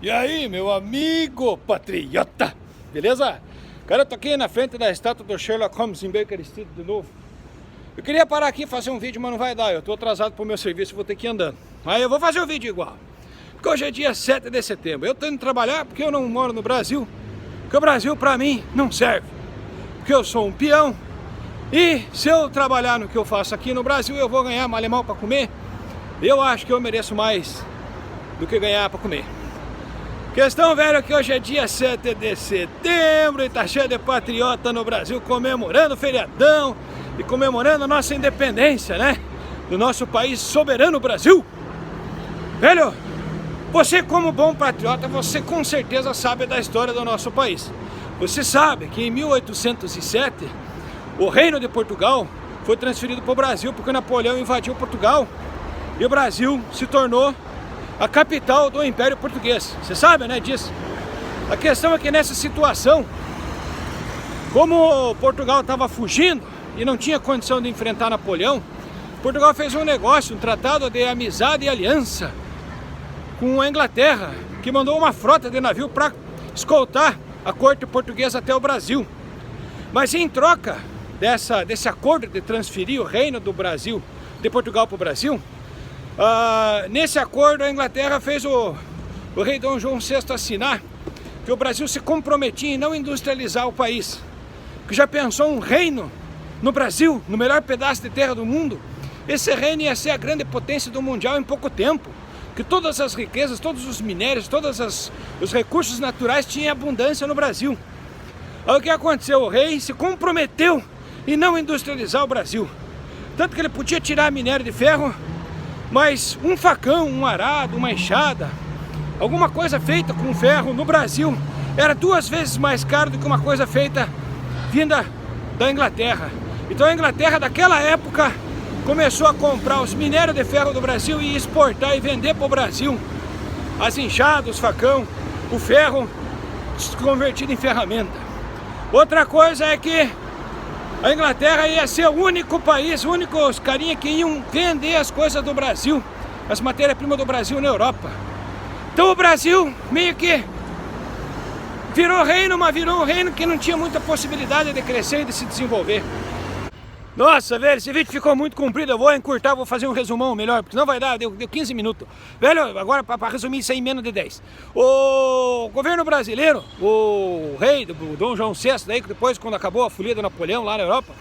E aí, meu amigo patriota, beleza? Cara, eu tô aqui na frente da estátua do Sherlock Holmes em Baker Street de novo. Eu queria parar aqui e fazer um vídeo, mas não vai dar. Eu tô atrasado pro meu serviço, vou ter que ir andando. Mas eu vou fazer o vídeo igual. Porque hoje é dia 7 de setembro. Eu tô indo trabalhar porque eu não moro no Brasil. Porque o Brasil pra mim não serve. Porque eu sou um peão. E se eu trabalhar no que eu faço aqui no Brasil, eu vou ganhar malemão pra comer. Eu acho que eu mereço mais do que ganhar pra comer. Questão, velho, que hoje é dia 7 de setembro e tá cheio de patriota no Brasil comemorando o feriadão e comemorando a nossa independência, né? Do nosso país soberano Brasil. Velho, você como bom patriota, você com certeza sabe da história do nosso país. Você sabe que em 1807 o Reino de Portugal foi transferido para o Brasil porque Napoleão invadiu Portugal e o Brasil se tornou a capital do Império Português. Você sabe, né, disso? A questão é que nessa situação, como Portugal estava fugindo e não tinha condição de enfrentar Napoleão, Portugal fez um negócio, um tratado de amizade e aliança com a Inglaterra, que mandou uma frota de navio para escoltar a corte portuguesa até o Brasil. Mas em troca desse acordo de transferir o reino do Brasil, de Portugal para o Brasil, nesse acordo a Inglaterra fez o rei Dom João VI assinar que o Brasil se comprometia em não industrializar o país. Que já pensou um reino no Brasil, no melhor pedaço de terra do mundo? Esse reino ia ser a grande potência do mundial em pouco tempo. Que todas as riquezas, todos os minérios, todos os recursos naturais tinham abundância no Brasil. Aí o que aconteceu? O rei se comprometeu em não industrializar o Brasil. Tanto que ele podia tirar minério de ferro, mas um facão, um arado, uma enxada, alguma coisa feita com ferro no Brasil era 2 vezes mais caro do que uma coisa feita vinda da Inglaterra. Então a Inglaterra daquela época começou a comprar os minérios de ferro do Brasil e exportar e vender para o Brasil as enxadas, os facão, o ferro convertido em ferramenta. Outra coisa é que a Inglaterra ia ser o único país, os carinha que iam vender as coisas do Brasil, as matérias-primas do Brasil na Europa. Então o Brasil meio que virou reino, mas virou um reino que não tinha muita possibilidade de crescer e de se desenvolver. Nossa, velho, esse vídeo ficou muito comprido, eu vou encurtar, vou fazer um resumão melhor, porque não vai dar, deu 15 minutos. Velho, agora para resumir isso aí em menos de 10. O governo brasileiro, o rei, o Dom João VI, daí, depois quando acabou a folia do Napoleão lá na Europa,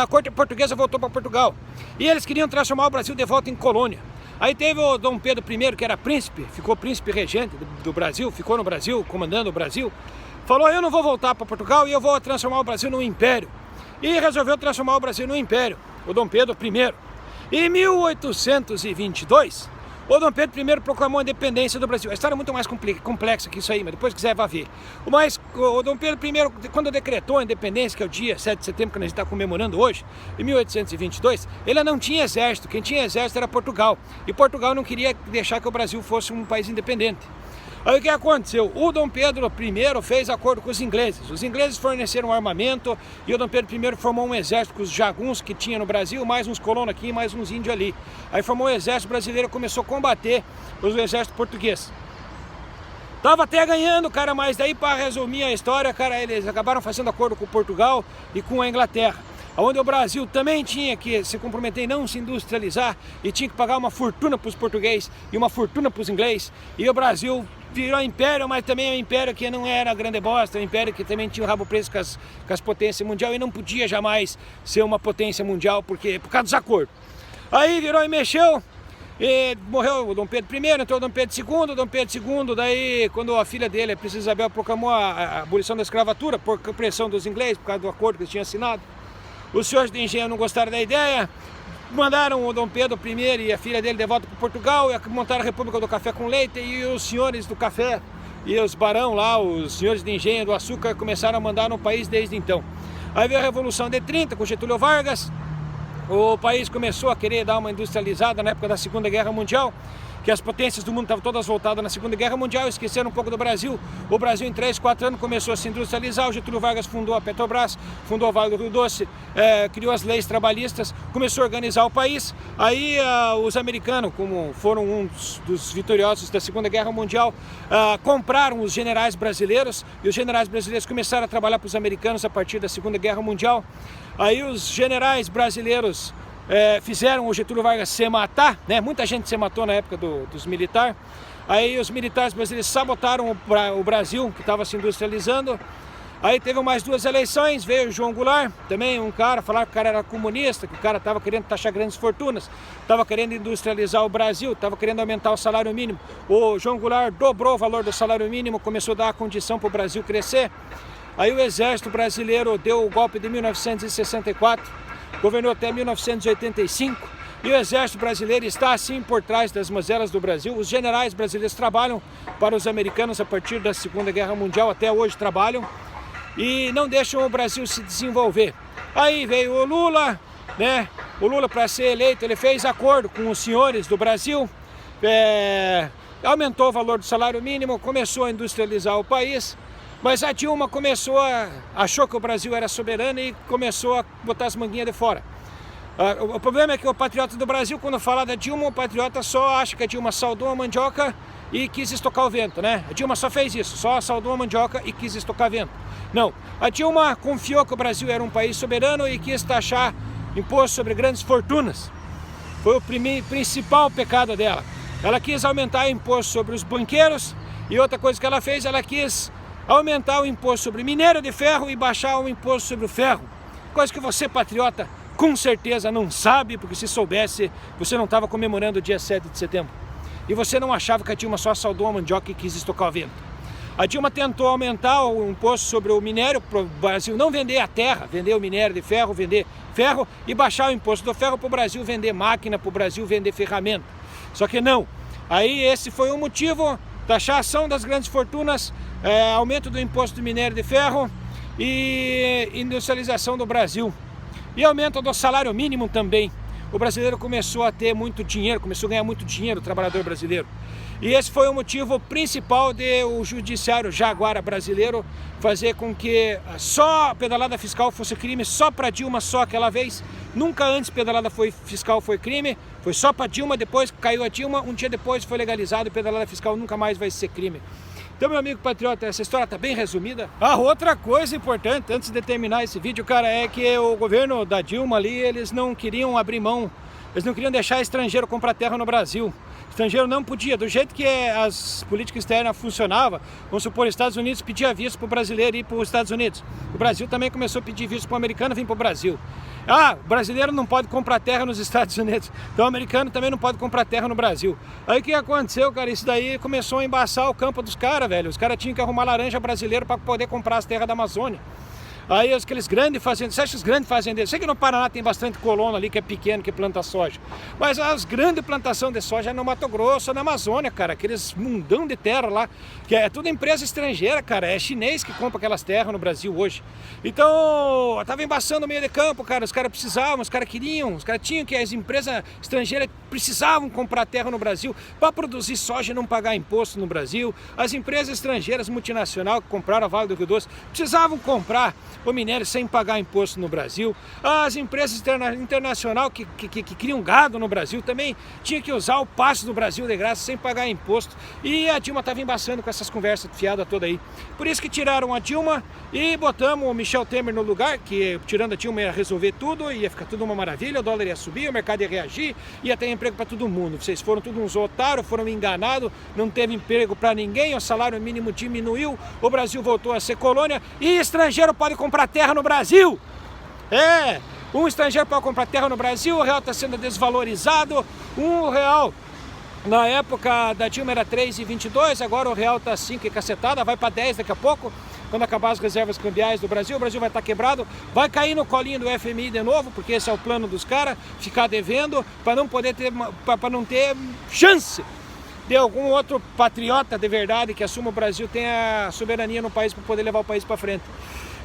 a corte portuguesa voltou para Portugal. E eles queriam transformar o Brasil de volta em colônia. Aí teve o Dom Pedro I, que era príncipe, ficou príncipe regente do Brasil, ficou no Brasil, comandando o Brasil. Falou, eu não vou voltar para Portugal e eu vou transformar o Brasil num império. E resolveu transformar o Brasil num império, o Dom Pedro I. Em 1822, o Dom Pedro I proclamou a independência do Brasil. A história é muito mais complexa que isso aí, mas depois que quiser vai ver. Mas o Dom Pedro I, quando decretou a independência, que é o dia 7 de setembro, que a gente está comemorando hoje, em 1822, ele não tinha exército. Quem tinha exército era Portugal. E Portugal não queria deixar que o Brasil fosse um país independente. Aí o que aconteceu? O Dom Pedro I fez acordo com os ingleses. Os ingleses forneceram armamento e o Dom Pedro I formou um exército com os jaguns que tinha no Brasil, mais uns colonos aqui, mais uns índios ali. Aí formou o exército brasileiro e começou a combater o exército português. Tava até ganhando, cara, mas daí para resumir a história, cara, eles acabaram fazendo acordo com Portugal e com a Inglaterra, onde o Brasil também tinha que se comprometer em não se industrializar e tinha que pagar uma fortuna para os portugueses e uma fortuna para os ingleses. E o Brasil virou império, mas também é um império que não era grande bosta, um império que também tinha o rabo preso com as potências mundiais e não podia jamais ser uma potência mundial por causa dos acordos. Aí virou e mexeu, e morreu o Dom Pedro I, entrou o Dom Pedro II, daí quando a filha dele, a Princesa Isabel, proclamou a abolição da escravatura por pressão dos ingleses, por causa do acordo que eles tinham assinado, os senhores de engenho não gostaram da ideia, mandaram o Dom Pedro I e a filha dele de volta para Portugal e montaram a República do Café com Leite, e os senhores do café e os barão lá, os senhores de engenho do açúcar, começaram a mandar no país desde então. Aí veio a Revolução de 30 com Getúlio Vargas, o país começou a querer dar uma industrializada na época da Segunda Guerra Mundial que as potências do mundo estavam todas voltadas na Segunda Guerra Mundial, esqueceram um pouco do Brasil. O Brasil em 3, 4 anos começou a se industrializar, o Getúlio Vargas fundou a Petrobras, fundou o Vale do Rio Doce, criou as leis trabalhistas, começou a organizar o país. Aí os americanos, como foram um dos vitoriosos da Segunda Guerra Mundial, compraram os generais brasileiros, e os generais brasileiros começaram a trabalhar para os americanos a partir da Segunda Guerra Mundial. Aí os generais brasileiros fizeram o Getúlio Vargas se matar, né? Muita gente se matou na época dos militares. Aí os militares brasileiros sabotaram o Brasil, que estava se industrializando. Aí teve mais 2 eleições, veio o João Goulart, também um cara, falaram que o cara era comunista, que o cara estava querendo taxar grandes fortunas, estava querendo industrializar o Brasil, estava querendo aumentar o salário mínimo. O João Goulart dobrou o valor do salário mínimo, começou a dar a condição para o Brasil crescer. Aí o exército brasileiro deu o golpe de 1964, governou até 1985, e o exército brasileiro está assim por trás das mazelas do Brasil. Os generais brasileiros trabalham para os americanos a partir da Segunda Guerra Mundial, até hoje trabalham, e não deixam o Brasil se desenvolver. Aí veio o Lula, né? O Lula, para ser eleito, ele fez acordo com os senhores do Brasil, aumentou o valor do salário mínimo, começou a industrializar o país. Mas a Dilma achou que o Brasil era soberano e começou a botar as manguinhas de fora. O problema é que o patriota do Brasil, quando fala da Dilma, o patriota só acha que a Dilma saudou a mandioca e quis estocar o vento, né? A Dilma só fez isso, só saudou a mandioca e quis estocar vento. Não, a Dilma confiou que o Brasil era um país soberano e quis taxar imposto sobre grandes fortunas. Foi o principal pecado dela. Ela quis aumentar o imposto sobre os banqueiros, e outra coisa que ela fez, ela quis aumentar o imposto sobre minério de ferro e baixar o imposto sobre o ferro. Coisa que você, patriota, com certeza não sabe, porque se soubesse, você não estava comemorando o dia 7 de setembro. E você não achava que a Dilma só saudou a mandioca e quis estocar o vento. A Dilma tentou aumentar o imposto sobre o minério, para o Brasil não vender a terra, vender o minério de ferro, vender ferro, e baixar o imposto do ferro para o Brasil vender máquina, para o Brasil vender ferramenta. Só que não. Aí esse foi o motivo: taxação das grandes fortunas, aumento do imposto do minério de ferro e industrialização do Brasil. E aumento do salário mínimo também. O brasileiro começou a ter muito dinheiro, começou a ganhar muito dinheiro, o trabalhador brasileiro. E esse foi o motivo principal de o judiciário jaguara brasileiro fazer com que só a pedalada fiscal fosse crime, só para Dilma, só aquela vez. Nunca antes pedalada fiscal foi crime, foi só para Dilma, depois caiu a Dilma, um dia depois foi legalizado e pedalada fiscal nunca mais vai ser crime. Então, meu amigo patriota, essa história está bem resumida. Outra coisa importante, antes de terminar esse vídeo, cara, é que o governo da Dilma ali, eles não queriam abrir mão, eles não queriam deixar estrangeiro comprar terra no Brasil. Estrangeiro não podia, do jeito que as políticas externas funcionavam, vamos supor, Estados Unidos pedia visto para o brasileiro ir para os Estados Unidos. O Brasil também começou a pedir visto para o americano vir para o Brasil. O brasileiro não pode comprar terra nos Estados Unidos, então o americano também não pode comprar terra no Brasil. Aí o que aconteceu, cara? Isso daí começou a embaçar o campo dos caras, velho. Os caras tinham que arrumar laranja brasileiro para poder comprar as terras da Amazônia. Aí aqueles grandes fazendeiros, você acha os grandes fazendeiros? Sei que no Paraná tem bastante colono ali que é pequeno, que planta soja. Mas as grandes plantações de soja é no Mato Grosso, na Amazônia, cara. Aqueles mundão de terra lá, que é tudo empresa estrangeira, cara. É chinês que compra aquelas terras no Brasil hoje. Então, tava embaçando o meio de campo, cara. Os caras precisavam, os caras queriam, os caras tinham que as empresas estrangeiras precisavam comprar terra no Brasil para produzir soja e não pagar imposto no Brasil. As empresas estrangeiras multinacionais que compraram a Vale do Rio Doce precisavam comprar o minério sem pagar imposto no Brasil. As empresas internacionais que criam gado no Brasil também tinham que usar o passe do Brasil de graça sem pagar imposto. E a Dilma estava embaçando com essas conversas fiadas toda aí. Por isso que tiraram a Dilma e botamos o Michel Temer no lugar, que tirando a Dilma ia resolver tudo, ia ficar tudo uma maravilha, o dólar ia subir, o mercado ia reagir, ia ter emprego para todo mundo. Vocês foram todos uns otários, foram enganados, não teve emprego para ninguém, o salário mínimo diminuiu, o Brasil voltou a ser colônia e estrangeiro pode comprar terra no Brasil. Um estrangeiro pode comprar terra no Brasil, o real está sendo desvalorizado, R$1 na época da Dilma era 3,22, agora o real está 5 e cacetada, vai para 10 daqui a pouco, quando acabar as reservas cambiais do Brasil, o Brasil vai estar quebrado, vai cair no colinho do FMI de novo, porque esse é o plano dos caras, ficar devendo, para não poder ter, para não ter chance de algum outro patriota de verdade que assuma o Brasil tenha soberania no país para poder levar o país para frente.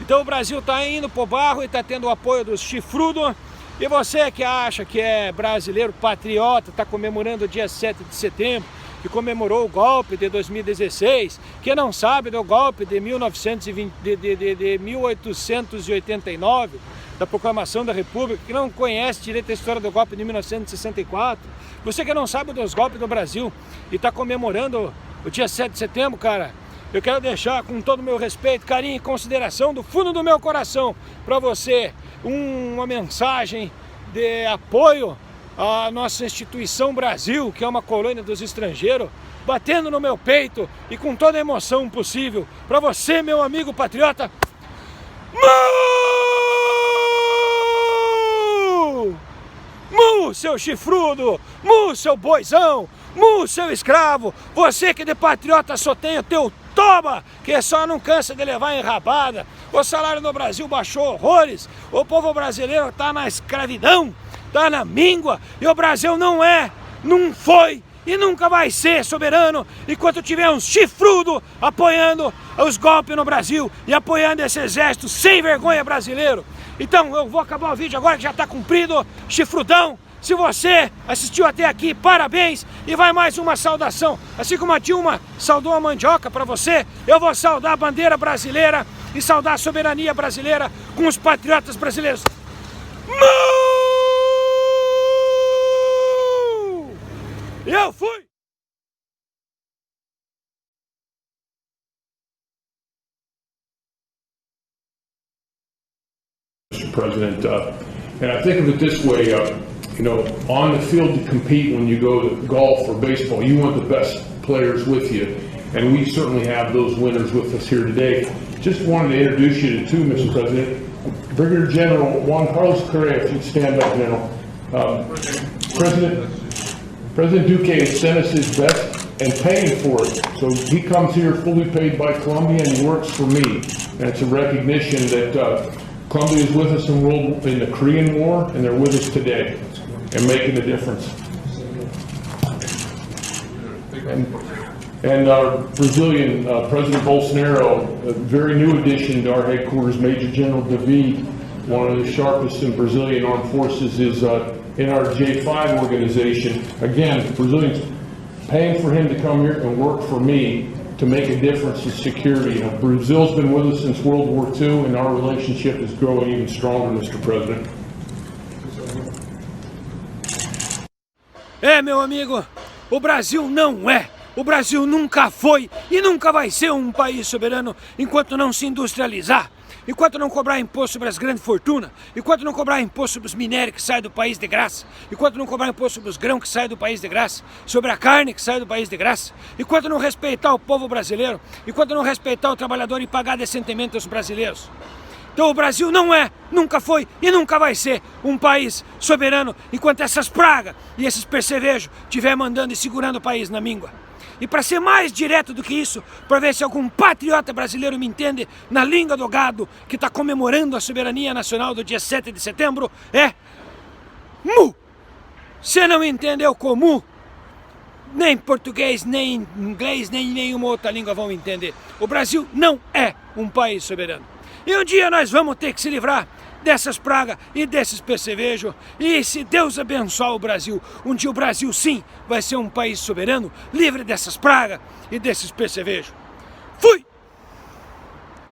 Então o Brasil está indo pro barro e está tendo o apoio dos chifrudos, E você que acha que é brasileiro patriota, está comemorando o dia 7 de setembro, que comemorou o golpe de 2016, que não sabe do golpe de 1889, da proclamação da República, que não conhece direito a história do golpe de 1964, você que não sabe dos golpes do Brasil e está comemorando o dia 7 de setembro, cara, eu quero deixar com todo o meu respeito, carinho e consideração do fundo do meu coração para você uma mensagem de apoio à nossa instituição Brasil, que é uma colônia dos estrangeiros, batendo no meu peito e com toda a emoção possível para você, meu amigo patriota. Mu, seu chifrudo! Mu, seu boizão! Mu, seu escravo! Você que de patriota só tem o teu toma, que só não cansa de levar enrabada. O salário no Brasil baixou horrores. O povo brasileiro está na escravidão, está na míngua. E o Brasil não é, não foi e nunca vai ser soberano enquanto tiver um chifrudo apoiando os golpes no Brasil e apoiando esse exército sem vergonha brasileiro. Então eu vou acabar o vídeo agora que já está cumprido, chifrudão. Se você assistiu até aqui, parabéns, e vai mais uma saudação. Assim como a Dilma saudou a mandioca para você, eu vou saudar a bandeira brasileira e saudar a soberania brasileira com os patriotas brasileiros. Eu fui! Mr. President, and I think of it this way, you know, on the field to compete when you go to golf or baseball, you want the best players with you, and we certainly have those winners with us here today. Just wanted to introduce you to two, Mr. President. Brigadier General Juan Carlos Correa, if you'd stand up, General. President Duque has sent us his best and paying for it. So he comes here fully paid by Columbia and he works for me. And it's a recognition that Columbia is with us in the Korean War, and they're with us today and making a difference. And our Brazilian President Bolsonaro, a very new addition to our headquarters, Major General David, one of the sharpest in Brazilian armed forces, is in our J5 organization. Again, Brazilians paying for him to come here and work for me to make a difference in security. You know, Brazil's been with us since World War II, and our relationship is growing even stronger, Mr. President. Meu amigo, o Brasil não é, o Brasil nunca foi e nunca vai ser um país soberano enquanto não se industrializar. Enquanto não cobrar imposto sobre as grandes fortunas, enquanto não cobrar imposto sobre os minérios que saem do país de graça, enquanto não cobrar imposto sobre os grãos que saem do país de graça, sobre a carne que sai do país de graça, enquanto não respeitar o povo brasileiro, enquanto não respeitar o trabalhador e pagar decentemente os brasileiros. Então o Brasil não é, nunca foi e nunca vai ser um país soberano enquanto essas pragas e esses percevejos estiver mandando e segurando o país na míngua. E para ser mais direto do que isso, para ver se algum patriota brasileiro me entende na língua do gado que está comemorando a soberania nacional do dia 7 de setembro, é mu! Se não entendeu como, nem português, nem inglês, nem nenhuma outra língua vão entender. O Brasil não é um país soberano. E um dia nós vamos ter que se livrar dessas pragas e desses percevejos. E se Deus abençoar o Brasil, um dia o Brasil sim vai ser um país soberano, livre dessas pragas e desses percevejos. Fui!